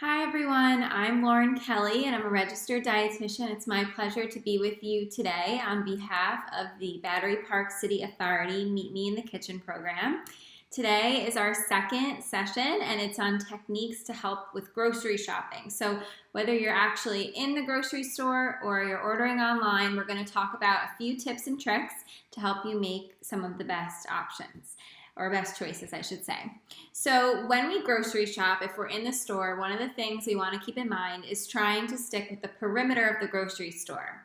Hi everyone, I'm Lauren Kelly and I'm a registered dietitian. It's my pleasure to be with you today on behalf of the Battery Park City Authority Meet Me in the Kitchen program. Today is our second session and it's on techniques to help with grocery shopping. So whether you're actually in the grocery store or you're ordering online, we're going to talk about a few tips and tricks to help you make some of the best options. Or best choices, I should say. So when we grocery shop, if we're in the store, one of the things we want to keep in mind is trying to stick with the perimeter of the grocery store.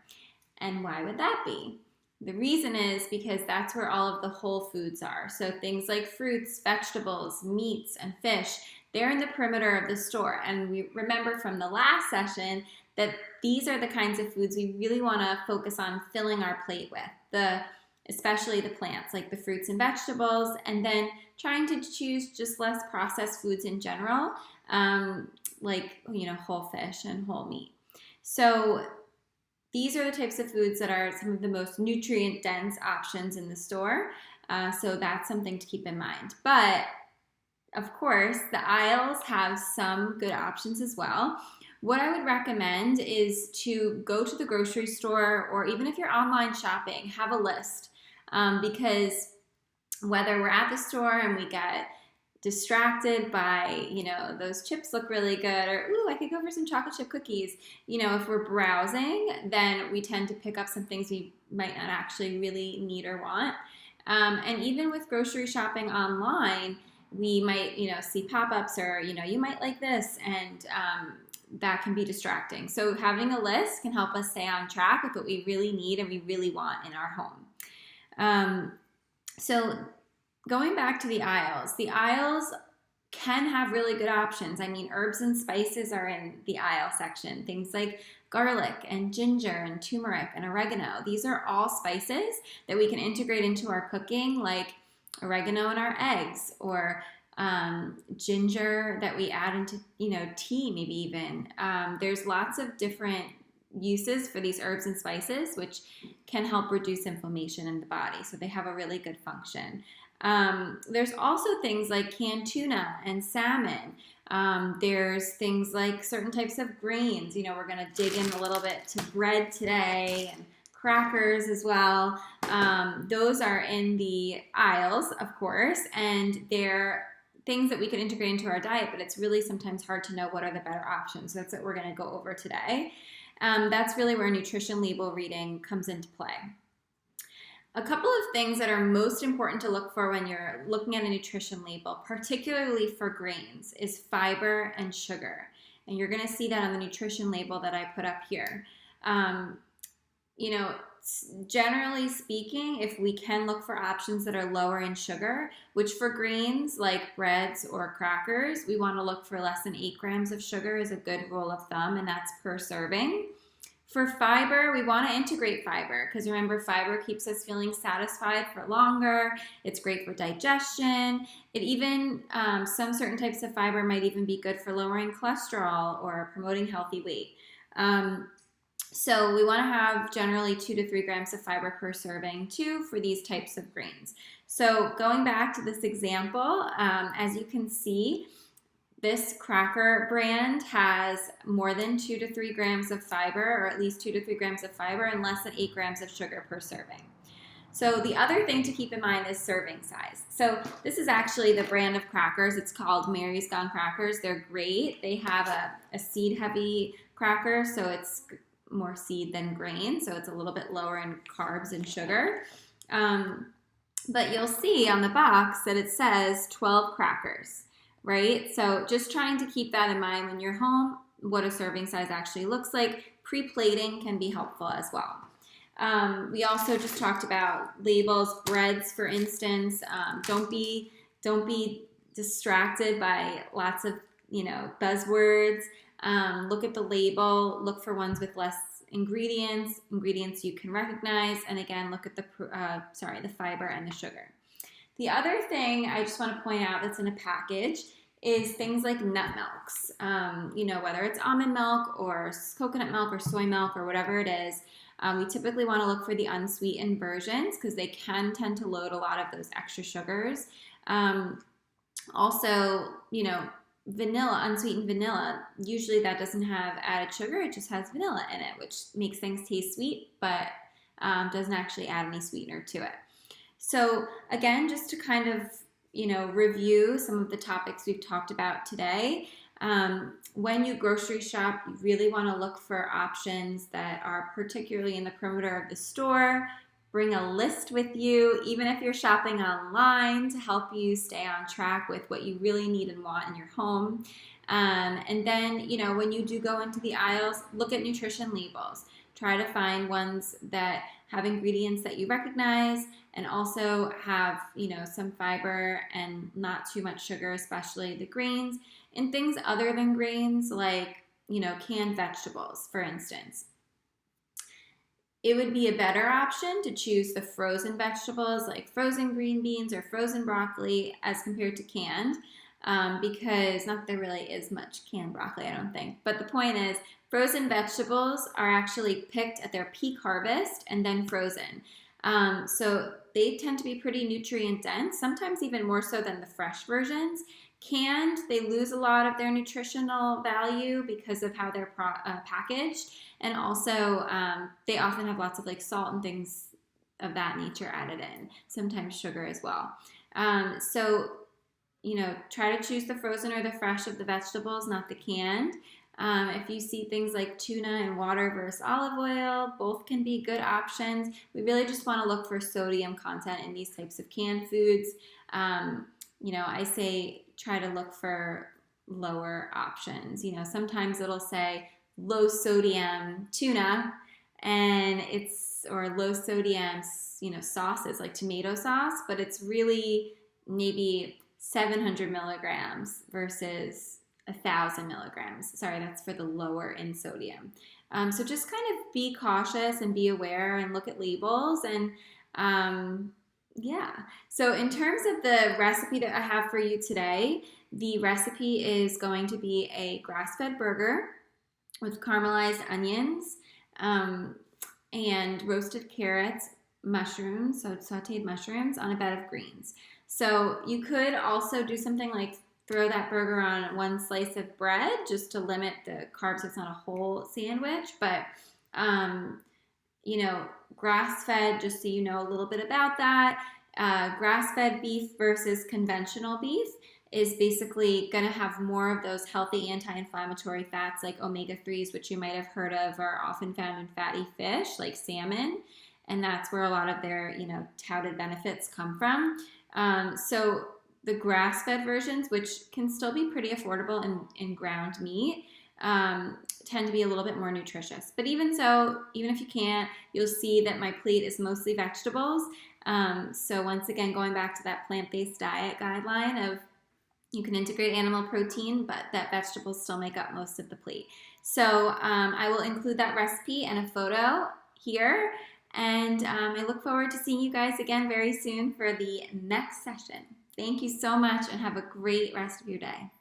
And why would that be? The reason is because that's where all of the whole foods are. So things like fruits, vegetables, meats, and fish, they're in the perimeter of the store. And we remember from the last session that these are the kinds of foods we really want to focus on filling our plate with. Especially the plants, like the fruits and vegetables, and then trying to choose just less processed foods in general, like whole fish and whole meat. So these are the types of foods that are some of the most nutrient-dense options in the store. So that's something to keep in mind. But of course, the aisles have some good options as well. What I would recommend is to go to the grocery store, or even if you're online shopping, have a list. Because whether we're at the store and we get distracted by, those chips look really good, or, ooh, I could go for some chocolate chip cookies. If we're browsing, then we tend to pick up some things we might not actually really need or want. And even with grocery shopping online, we might, see pop-ups or, you might like this, and that can be distracting. So having a list can help us stay on track with what we really need and we really want in our home. So going back to the aisles can have really good options. I mean, herbs and spices are in the aisle section. Things like garlic and ginger and turmeric and oregano. These are all spices that we can integrate into our cooking, like oregano in our eggs, or ginger that we add into, tea, maybe even. There's lots of different uses for these herbs and spices, which can help reduce inflammation in the body. So they have a really good function. There's also things like canned tuna and salmon. There's things like certain types of grains. We're going to dig in a little bit to bread today, and crackers as well. Those are in the aisles, of course, and they're things that we can integrate into our diet, but it's really sometimes hard to know what are the better options. So that's what we're going to go over today. That's really where nutrition label reading comes into play. A couple of things that are most important to look for when you're looking at a nutrition label, particularly for grains, is fiber and sugar. And you're going to see that on the nutrition label that I put up here. Generally speaking, if we can look for options that are lower in sugar, which for grains like breads or crackers, we want to look for less than 8 grams of sugar is a good rule of thumb, and that's per serving. For fiber, we want to integrate fiber because remember, fiber keeps us feeling satisfied for longer. It's great for digestion. It even, some certain types of fiber might even be good for lowering cholesterol or promoting healthy weight. So we want to have generally 2 to 3 grams of fiber per serving too for these types of grains. So going back to this example, as you can see, this cracker brand has more than 2 to 3 grams of fiber, or at least 2 to 3 grams of fiber, and less than 8 grams of sugar per serving. So the other thing to keep in mind is serving size. So this is actually the brand of crackers. It's called Mary's Gone Crackers. They're great. They have a seed-heavy cracker, so it's more seed than grain, so it's a little bit lower in carbs and sugar. But you'll see on the box that it says 12 crackers, right? So just trying to keep that in mind when you're home, what a serving size actually looks like. Pre-plating can be helpful as well. We also just talked about labels, breads, for instance. Don't be distracted by lots of buzzwords. Look at the label, look for ones with less ingredients you can recognize, and again, look at the fiber and the sugar. The other thing I just want to point out that's in a package is things like nut milks. Whether it's almond milk or coconut milk or soy milk or whatever it is, we typically want to look for the unsweetened versions because they can tend to load a lot of those extra sugars. Also, vanilla, unsweetened vanilla, usually that doesn't have added sugar, it just has vanilla in it, which makes things taste sweet, but doesn't actually add any sweetener to it. So again, just to kind of, review some of the topics we've talked about today, when you grocery shop, you really want to look for options that are particularly in the perimeter of the store. Bring a list with you, even if you're shopping online, to help you stay on track with what you really need and want in your home. And then, when you do go into the aisles, look at nutrition labels. Try to find ones that have ingredients that you recognize and also have, some fiber and not too much sugar, especially the grains, and things other than grains like, canned vegetables, for instance. It would be a better option to choose the frozen vegetables like frozen green beans or frozen broccoli as compared to canned, because not that there really is much canned broccoli, I don't think. But the point is, frozen vegetables are actually picked at their peak harvest and then frozen. So they tend to be pretty nutrient dense, sometimes even more so than the fresh versions. Canned, they lose a lot of their nutritional value because of how they're packaged, and also they often have lots of like salt and things of that nature added in, sometimes sugar as well. So try to choose the frozen or the fresh of the vegetables, not the canned. If you see things like tuna and water versus olive oil, both can be good options. We really just want to look for sodium content in these types of canned foods. I say try to look for lower options. Sometimes it'll say low sodium tuna, and or low sodium, sauces like tomato sauce, but it's really maybe 700 milligrams versus 1,000 milligrams. Sorry, that's for the lower in sodium. So just kind of be cautious and be aware and look at labels. And so in terms of the recipe that I have for you today, the recipe is going to be a grass-fed burger with caramelized onions and roasted carrots, mushrooms, so sauteed mushrooms on a bed of greens. So you could also do something like throw that burger on one slice of bread just to limit the carbs. It's not a whole sandwich, but grass-fed, just so you know a little bit about that. Grass-fed beef versus conventional beef is basically going to have more of those healthy anti-inflammatory fats like omega-3s, which you might have heard of are often found in fatty fish like salmon. And that's where a lot of their, touted benefits come from. So the grass-fed versions, which can still be pretty affordable in ground meat, tend to be a little bit more nutritious. But even so, even if you can't, you'll see that my plate is mostly vegetables. So once again, going back to that plant-based diet guideline of you can integrate animal protein, but that vegetables still make up most of the plate. So I will include that recipe and a photo here. And I look forward to seeing you guys again very soon for the next session. Thank you so much and have a great rest of your day.